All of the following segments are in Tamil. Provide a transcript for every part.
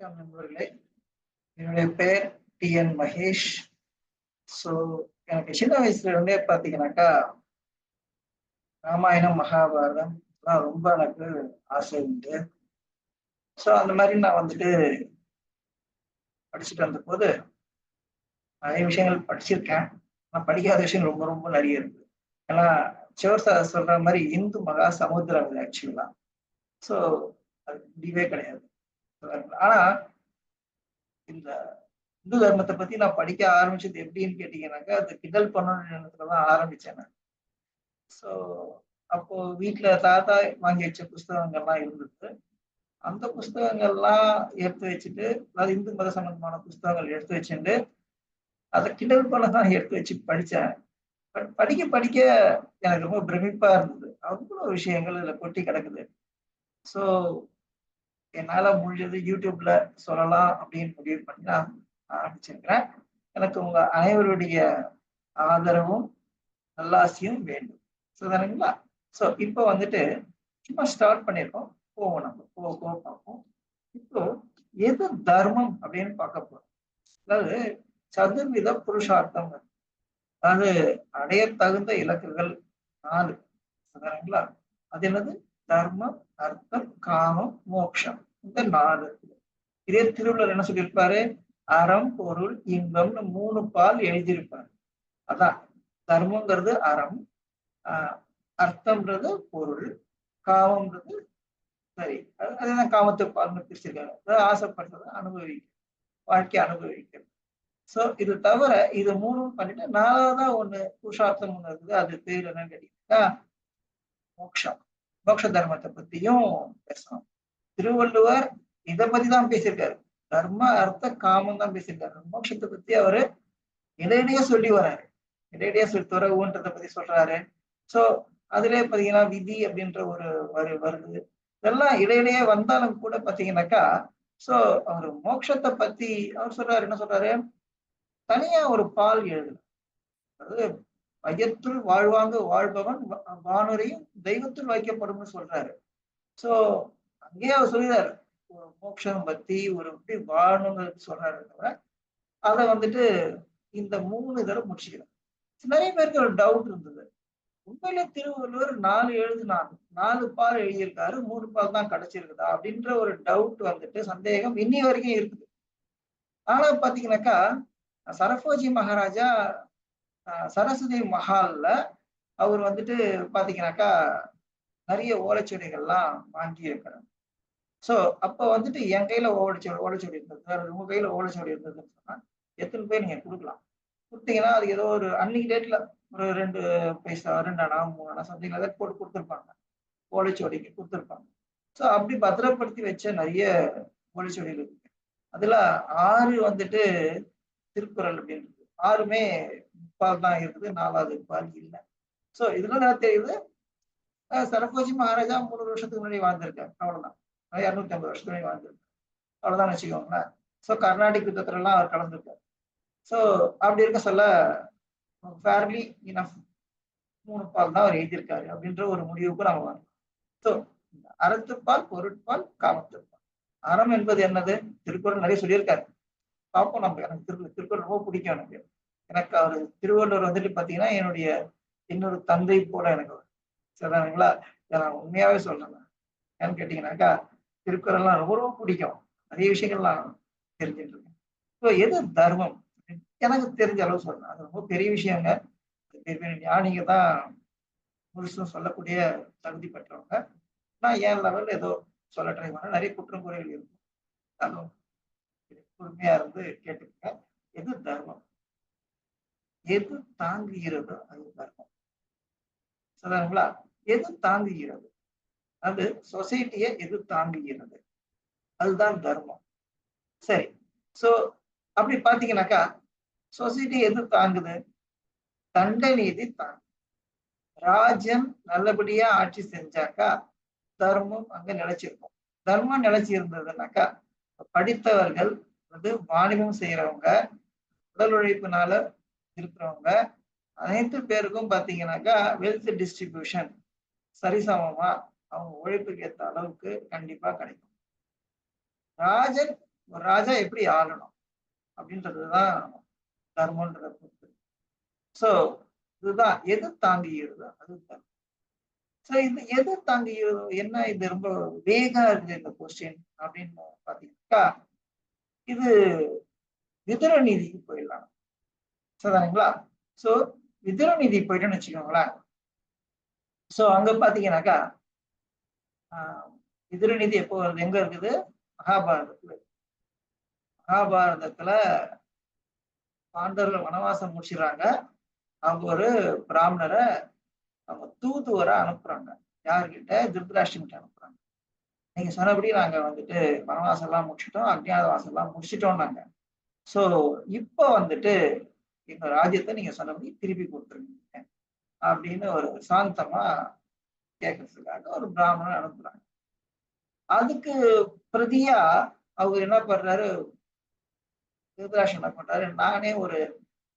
வணக்கம் நண்பர்களே. என்னுடைய பெயர் டி.என். மகேஷ். ஸோ எனக்கு சின்ன வயசுல இருந்தே பார்த்தீங்கன்னாக்கா, ராமாயணம், மகாபாரதம் இதெல்லாம் ரொம்ப எனக்கு ஆசை உண்டு. ஸோ அந்த மாதிரி நான் வந்துட்டு படிச்சுட்டு வந்தபோது, நிறைய விஷயங்கள் படிச்சிருக்கேன். ஆனா படிக்காத விஷயம் ரொம்ப ரொம்ப நிறைய இருக்கு. ஏன்னா சிவர் சார் சொல்ற மாதிரி இந்து மகா சமுத்திரம் இது ஆக்சுவலா. ஸோ அது முடிவே கிடையாது. ஆனா இந்த இந்து தர்மத்தை பத்தி நான் படிக்க ஆரம்பிச்சது எப்படின்னு கேட்டீங்கன்னாக்கா, அது கிண்டல் பண்ணணும்னு எண்ணத்துல தான் ஆரம்பிச்சேன் நான். ஸோ அப்போ வீட்ல தாத்தா வாங்கி வச்ச புஸ்தகங்கள்லாம் இருந்தது. அந்த புஸ்தகங்கள்லாம் எடுத்து வச்சுட்டு, அதாவது இந்து மத சம்பந்தமான புஸ்தகங்கள் எடுத்து வச்சுட்டு, அத கிண்டல் பண்ண தான் எடுத்து வச்சு படிச்சேன். படிக்க படிக்க எனக்கு ரொம்ப பிரமிப்பா இருந்தது. அவ்வளோ விஷயங்கள் இதுல கொட்டி கிடக்குது. ஸோ என்னால முடிஞ்சது யூடியூப்ல சொல்லலாம் அப்படின்னு முடிவு பண்ணி நான் ஆரம்பிச்சிருக்கிறேன். எனக்கு உங்க அனைவருடைய ஆதரவும், நல்லாசியும் வேண்டும். சரிதானுங்களா? ஸோ இப்போ வந்துட்டு சும்மா ஸ்டார்ட் பண்ணியிருக்கோம். போவோம் நம்ம. போக போக பார்ப்போம். இப்போ எது தர்மம் அப்படின்னு பார்க்க போறோம். அதாவது சதுர்வித புருஷார்த்தம். அதாவது அடைய தகுந்த இலக்குகள் 4. சரிங்களா? அது என்னது? தர்மம், அர்த்தம், காமம், மோட்சம். இந்த 4. இதே திருவள்ளுவர் என்ன சொல்லியிருப்பாரு? அறம், பொருள், இன்பம்னு 3 பால் எழுதியிருப்பாரு. அதான் தர்மங்கிறது அறம், அர்த்தம்ன்றது பொருள், காமம்ன்றது சரி. அதுதான் காமத்தை பால்னு பிரிச்சிருக்காங்க. அதாவது ஆசைப்படுறத அனுபவிக்க, வாழ்க்கையை அனுபவிக்கிறது. சோ இது தவிர இது 3ம் பண்ணிட்டு 4வதா ஒண்ணு புருஷார்த்தம் ஒண்ணு இருக்குது. அது பேர் என்னன்னு கேட்டீங்கன்னா மோட்சம். மோட்ச தர்மத்தை பத்தியும் பேசணும். திருவள்ளுவர் இதை பத்தி தான் பேசியிருக்காரு. தர்ம, அர்த்த, காமம் தான் பேசியிருக்காரு. மோட்சத்தை பத்தி அவரு இடையிடையே சொல்லி வர்றாரு. இடையிடையே துறவுன்றதை பத்தி சொல்றாரு. சோ அதுலயே பாத்தீங்கன்னா விதி அப்படின்ற ஒரு வருது. இதெல்லாம் இடையிடையே வந்தாலும் கூட பாத்தீங்கன்னாக்கா, சோ அவர் மோட்சத்தை பத்தி அவர் சொல்றாரு, என்ன சொல்றாரு? தனியா ஒரு பால் எழுதல. அதாவது வையத்துள் வாழ்வாங்க வாழ்பவன் வானுரையும் தெய்வத்துள் வைக்கப்படும்னு சொல்றாரு. சோ அங்கேயே அவர் சொல்லிறாரு. ஒரு மோட்சம் பத்தி ஒரு எப்படி வாழணுங்கிறது சொல்றாரு தவிர, அதை வந்துட்டு இந்த 3 தடவை முடிச்சுக்கிறார். நிறைய பேருக்கு ஒரு டவுட் இருந்தது. உண்மையிலே திருவள்ளுவர் 4 எழுதினாங்க. 4 பால் எழுதியிருக்காரு. 3 பால் தான் கிடைச்சிருக்குதா? அப்படின்ற ஒரு டவுட் வந்துட்டு சந்தேகம் இன்னி வரைக்கும் இருக்குது. ஆனா பாத்தீங்கன்னாக்கா, சரபோஜி மகாராஜா சரஸ்வதி மஹால்ல அவர் வந்துட்டு பாத்தீங்கன்னாக்கா, நிறைய ஓலைச்சுவடிகள்லாம் வாங்கி இருக்கிறார். சோ அப்ப வந்துட்டு என் கையில ஓலைச்சுவடி இருந்தது. உங்க கையில ஓலைச்சுவடி இருந்ததுன்னு சொன்னா, எத்தனை பேர் நீங்க கொடுக்கலாம். குடுத்தீங்கன்னா, அது ஏதோ ஒரு அன்னைக்கு டேட்ல ஒரு 2 பைசா, 2 அணா, 3 அணா சம்திங் ஏதாவது போட்டு குடுத்துருப்பாங்க. ஓலைச்சுவடிக்கு குடுத்துருப்பாங்க. சோ அப்படி பத்திரப்படுத்தி வச்ச நிறைய ஓலைச்சுவடிகள் இருக்கு. அதுல 6 வந்துட்டு திருக்குறள் அப்படின்னு 6மே முப்பால் தான் இருக்குது. 4வது பால் இல்ல. சோ இதுல என்ன தெரியுது? சரபோஜி மகாராஜா 300 வருஷத்துக்கு முன்னாடி வாழ்ந்திருக்காரு. அவ்வளவுதான். 250 வருஷத்துக்கு முன்னாடி வாழ்ந்திருக்காரு. அவ்வளவுதான் வச்சுக்கோங்களேன். சோ கர்நாடிக் யுத்தத்துல எல்லாம் அவர் கலந்துருக்காரு. சோ அப்படி இருக்க சொல்ல ஃபேர்லி இனஃப் 3 பால் தான் அவர் எழுதியிருக்காரு அப்படின்ற ஒரு முடிவுக்கு நம்ம வரலாம். சோ அறத்துப்பால், பொருட்பால், காமத்துப்பால். அறம் என்பது என்னது? திருக்குறள் நிறைய சொல்லியிருக்காரு. பார்ப்போம் நம்ம. எனக்கு திருக்குறள் ரொம்ப பிடிக்கும் எனக்கு. எனக்கு அவர் திருவள்ளுவர் வந்துட்டு பாத்தீங்கன்னா என்னுடைய இன்னொரு தந்தை போல எனக்கு. சரிங்களா? நான் உண்மையாவே சொல்றேன். ஏன்னு கேட்டீங்கன்னாக்கா, திருக்குறள்லாம் ரொம்ப ரொம்ப பிடிக்கும். நிறைய விஷயங்கள்லாம் தெரிஞ்சுட்டு இருக்கேன். ஸோ எது தர்மம்? எனக்கு தெரிஞ்ச அளவு சொல்றேன். அது ரொம்ப பெரிய விஷயங்க. பெரிய பெரிய ஞானிங்க தான் முழுசும் சொல்லக்கூடிய தகுதி பெற்றவங்க. நான் என் லெவல்ல ஏதோ சொல்ல ட்ரை பண்ணேன். நிறைய குற்றம் குறைகள் இருக்கும். அதுவும் பொறுமையா இருந்து கேட்டுக்கங்க. எது தர்மம்? எது தாங்குகிறதோ அது தர்மம். சரிங்களா? எது தாங்குகிறது? அது சொசைட்டியை எது தாங்குகிறது? அதுதான் தர்மம். சரி. சோ அப்படி பாத்தீங்கன்னாக்கா, சொசைட்டி எது தாங்குது? தண்ட நீதி தாங்குது. ராஜ்யம் நல்லபடியா ஆட்சி செஞ்சாக்கா தர்மம் அங்க நிலைச்சிருக்கும். தர்மம் நிலைச்சி இருந்ததுனாக்கா, படித்தவர்கள் வந்து வாணிபம் செய்யறவங்க, உடல் உழைப்பினால இருக்கிறவங்க, அனைத்து பேருக்கும் பாத்தீங்கன்னாக்கா வெல்த் டிஸ்ட்ரிபியூஷன் சரிசமமா அவங்க உழைப்புக்கு ஏற்ற அளவுக்கு கண்டிப்பா கிடைக்கும். ராஜன் ஒரு ராஜா எப்படி ஆளணும் அப்படின்றதுதான் தர்மன்றது. சோ இதுதான் எது தாங்குகிறது அது தர்மம். சோ இது எது தாங்குகிறது என்ன, இது ரொம்ப வேகா இருக்குது இந்த கொஸ்டின் அப்படின்னு பாத்தீங்கன்னாக்கா, இது விதுர நீதிக்கு போயிடலாம். சரிங்களா? சோ விதுர நீதி போயிட்டோம்னு வச்சுக்கோங்களேன். சோ அங்க பாத்தீங்கன்னாக்கா விதுர நீதி எப்போ வருது, எங்க இருக்குது? மகாபாரதத்துல. மகாபாரதத்துல பாண்டவர்கள் வனவாசம் முடிச்சிடறாங்க. அவங்க ஒரு பிராமணரை அவங்க தூதுவரை அனுப்புறாங்க. யாருக்கிட்ட? திருதராஷ்டிரன் கிட்ட அனுப்புறாங்க. நீங்க சொன்னபடி நாங்க வந்துட்டு வனவாசம் எல்லாம் முடிச்சிட்டோம், அஜ்ஞாதவாசம் எல்லாம் முடிச்சிட்டோம் நாங்க. சோ இப்ப வந்துட்டு எங்க ராஜ்யத்தை நீங்க சொன்னபடி திருப்பி கொடுத்துருங்க அப்படின்னு ஒரு சாந்தமா கேட்கறதுக்காக ஒரு பிராமணன் அனுப்புறாங்க. அதுக்கு பிரதியா அவர் என்ன பண்றாரு, திருதராஷ்டிரன் என்ன பண்றாரு, நானே ஒரு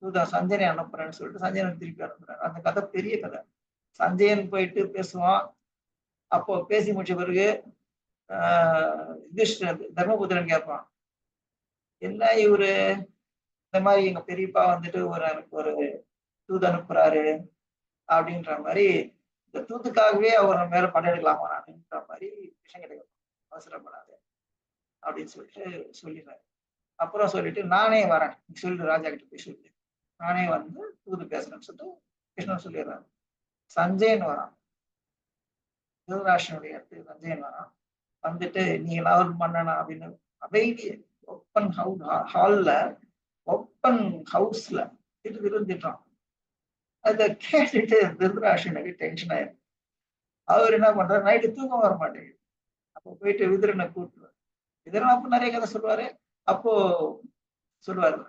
தூதா சஞ்சயனை அனுப்புறேன்னு சொல்லிட்டு சஞ்சயனை திருப்பி அனுப்புறாரு. அந்த கதை பெரிய கதை. சஞ்சயன் போயிட்டு பேசுவான். அப்போ பேசி முடிச்ச பிறகு தர்மபுத்திரன் கேட்பான், என்ன இவரு இந்த மாதிரி எங்க பெரியப்பா வந்துட்டு ஒரு தூது அனுப்புறாரு அப்படின்ற மாதிரி, இந்த தூத்துக்காகவே அவர் மேல படையெடுக்கலாமா அப்படின்ற மாதிரி விஷயம் கிடைக்கும். அவசரப்படாது அப்படின்னு சொல்லிட்டு சொல்லிடுறாரு. அப்புறம் சொல்லிட்டு நானே வரேன், நீ சொல்லிட்டு ராஜா கிட்ட போய் சொல்லு, நானே வந்து தூது பேசுறேன்னு சொல்லிட்டு கிருஷ்ணன் சொல்லிடுறாரு. சஞ்சயன் வரான், திருதராஷ்டிரனுடைய இடத்துக்கு சஞ்சயன் வரான். வந்துட்டு நீ எல்லாரும் பண்ணணும் அப்படின்னு அமைதி ஓப்பன் ஹால்ல ஓப்பன் ஹவுஸ்ல திட்டுறான். அதை கேட்டுட்டு திருதராஷ்டிரனுக்கு டென்ஷன் ஆயிரும். அவர் என்ன பண்றாரு, நைட்டு தூக்கம் வர மாட்டேங்குது. அப்போ போயிட்டு விதுரனை கூட்டுவார். விதுரன் அப்போ நிறைய கதை சொல்லுவாரு. அப்போ சொல்லுவாரு,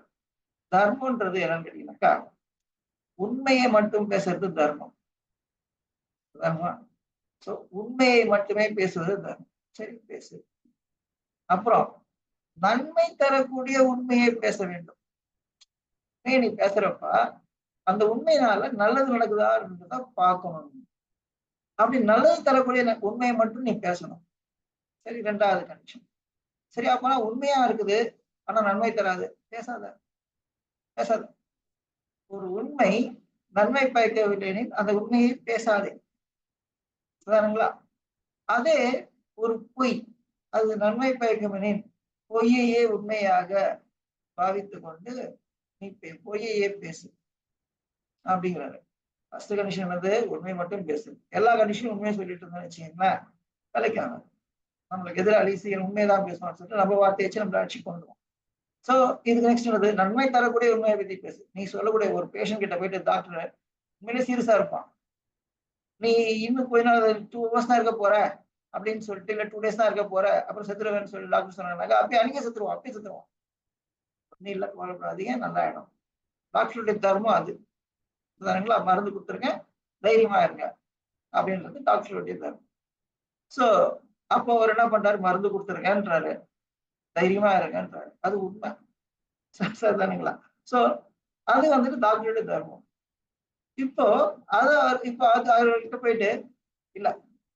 தர்மம்ன்றது என்னன்னு கேட்டீங்கன்னாக்கா, உண்மையை மட்டும் பேசுறது தர்மம். தர்மம். சோ உண்மையை மட்டுமே பேசுவது தர்மம். சரி பேசு. அப்புறம் நன்மை தரக்கூடிய உண்மையை பேச வேண்டும். நீ பேசுறப்ப அந்த உண்மையினால நல்லது நடக்குதான்றத பார்க்கணும். அப்படி நல்லது தரக்கூடிய உண்மையை மட்டும் நீ பேசணும். சரி, ரெண்டாவது கண்டிஷன். சரி, அப்பனா உண்மையா இருக்குது ஆனா நன்மை தராது, பேசாத பேசாத. ஒரு உண்மை நன்மை பயக்கவில்லை அந்த உண்மையை பேசாதே. சரிங்களா? அதே ஒரு பொய் அது நன்மை பயக்குமெனின் பொய்யையே உண்மையாக பாவித்துக் கொண்டு நீ பொய்யையே பேசு அப்படிங்கிறாரு. ஃபர்ஸ்ட் கண்டிஷன் வந்து உண்மை மட்டும் பேசு. எல்லா கண்டிஷனும் உண்மையை சொல்லிட்டு இருந்தோம்னு வச்சுக்கீங்களேன், வேலைக்காக. நம்மளுக்கு எதிராளி சீக்கிரம் உண்மையதான் பேசணும்னு சொல்லிட்டு நம்ம வார்த்தையை வச்சு நம்மள அடிச்சு கொண்டுவோம். சோ இதுக்கு நெக்ஸ்ட் வந்து நன்மை தரக்கூடிய உண்மையை பத்தி பேசு. நீ சொல்லக்கூடிய ஒரு பேஷண்ட் கிட்ட போயிட்டு டாக்டர் உண்மையிலே சீரியஸா இருப்பான், நீ இன்னும் கொஞ்ச நாள் 2 hours தான் இருக்க போற அப்படின்னு சொல்லிட்டு, இல்ல 2 days தான் இருக்க போற அப்புறம் செத்துருவேன்னு சொல்லி டாக்டர் சொன்னாங்க, அப்படியே அன்னைக்கே செத்துருவான், அப்படியே செத்துருவான். நீ இல்ல கவலைப்படாதீங்க, நல்லா ஆயிடும். டாக்டருடைய தர்மம் அது. மருந்து கொடுத்துருங்க, தைரியமா இருங்க அப்படின்றது டாக்டருடைய தர்மம். சோ அப்போ அவர் என்ன பண்றாரு, மருந்து கொடுத்துருங்கன்றாரு, தைரியமா இருங்கன்றாரு. அது உண்மை. சரிதானுங்களா? சோ அது வந்துட்டு டாக்டருடைய தர்மம். இப்போ இப்போ அது அவர்கிட்ட போயிட்டு, இல்ல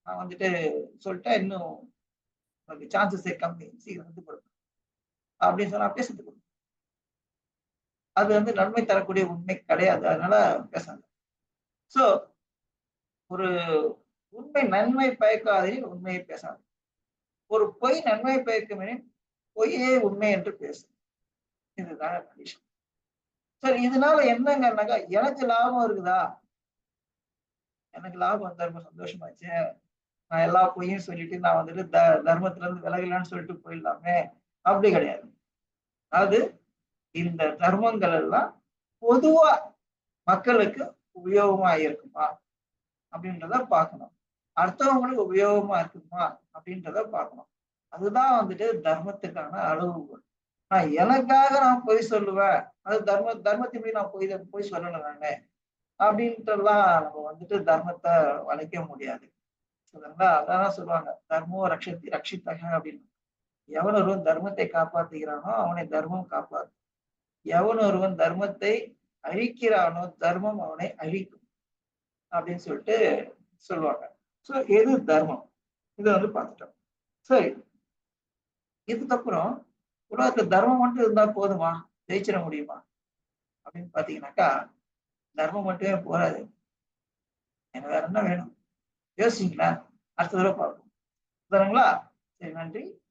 நான் வந்துட்டு சொல்லிட்டேன், இன்னும் சான்சஸே கம்மி, சீக்கிரம் வந்து கொடுப்பேன் அப்படின்னு சொன்னா அப்படியே செத்து கொடுக்கும். அது வந்து நன்மை தரக்கூடிய உண்மை கிடையாது, அதனால பேசாது. சோ ஒரு உண்மை நன்மை பயக்காதே உண்மையை பேசாது. ஒரு பொய் நன்மை பயக்குமெனின் பொய்யே உண்மை என்று பேசு. இதுதான் கண்டிஷன். சரி, இதனால என்னங்கன்னாக்கா, எனக்கு லாபம் இருக்குதா? எனக்கு லாபம் வந்தா ரொம்ப சந்தோஷமாச்சு, நான் எல்லா பொய்யும் சொல்லிட்டு நான் வந்துட்டு தர்மத்துல இருந்து விலகலான்னு சொல்லிட்டு போயிடலாமே, அப்படி கிடையாது. அதாவது இந்த தர்மங்கள் எல்லாம் பொதுவா மக்களுக்கு உபயோகமா இருக்குமா அப்படின்றத பார்க்கணும். அடுத்தவங்களுக்கு உபயோகமா இருக்குமா அப்படின்றத பார்க்கணும். அதுதான் வந்துட்டு தர்மத்துக்கான அளவுகோல். நான் எனக்காக நான் பொய் சொல்லுவேன், அது தர்மத்தின்படி நான் பொய் சொல்லணும் நானு அப்படின்ட்டுலாம் நம்ம வந்துட்டு தர்மத்தை வளைக்க முடியாது. சரிங்களா? அதான் சொல்லுவாங்க, தர்மோ ரக்ஷத்தி ரக்ஷித்தக அப்படின்னு. எவன் ஒருவன் தர்மத்தை காப்பாத்துகிறானோ அவனை தர்மம் காப்பாத்து, எவன் ஒருவன் தர்மத்தை அழிக்கிறானோ தர்மம் அவனை அழிக்கும் அப்படின்னு சொல்லிட்டு சொல்லுவாங்க. சோ எது தர்மம், இதை வந்து பார்த்துட்டோம். சரி, இதுக்கப்புறம் உலகத்துல தர்மம் மட்டும் இருந்தா போதுமா? ஜெயிச்சிட முடியுமா? அப்படின்னு பாத்தீங்கன்னாக்கா, தர்மம் மட்டுமே போதாது. எனக்கு வேற என்ன வேணும்? யோசிங்களேன். அடுத்த தடவை பார்ப்போம். சரிங்களா? சரி, நன்றி.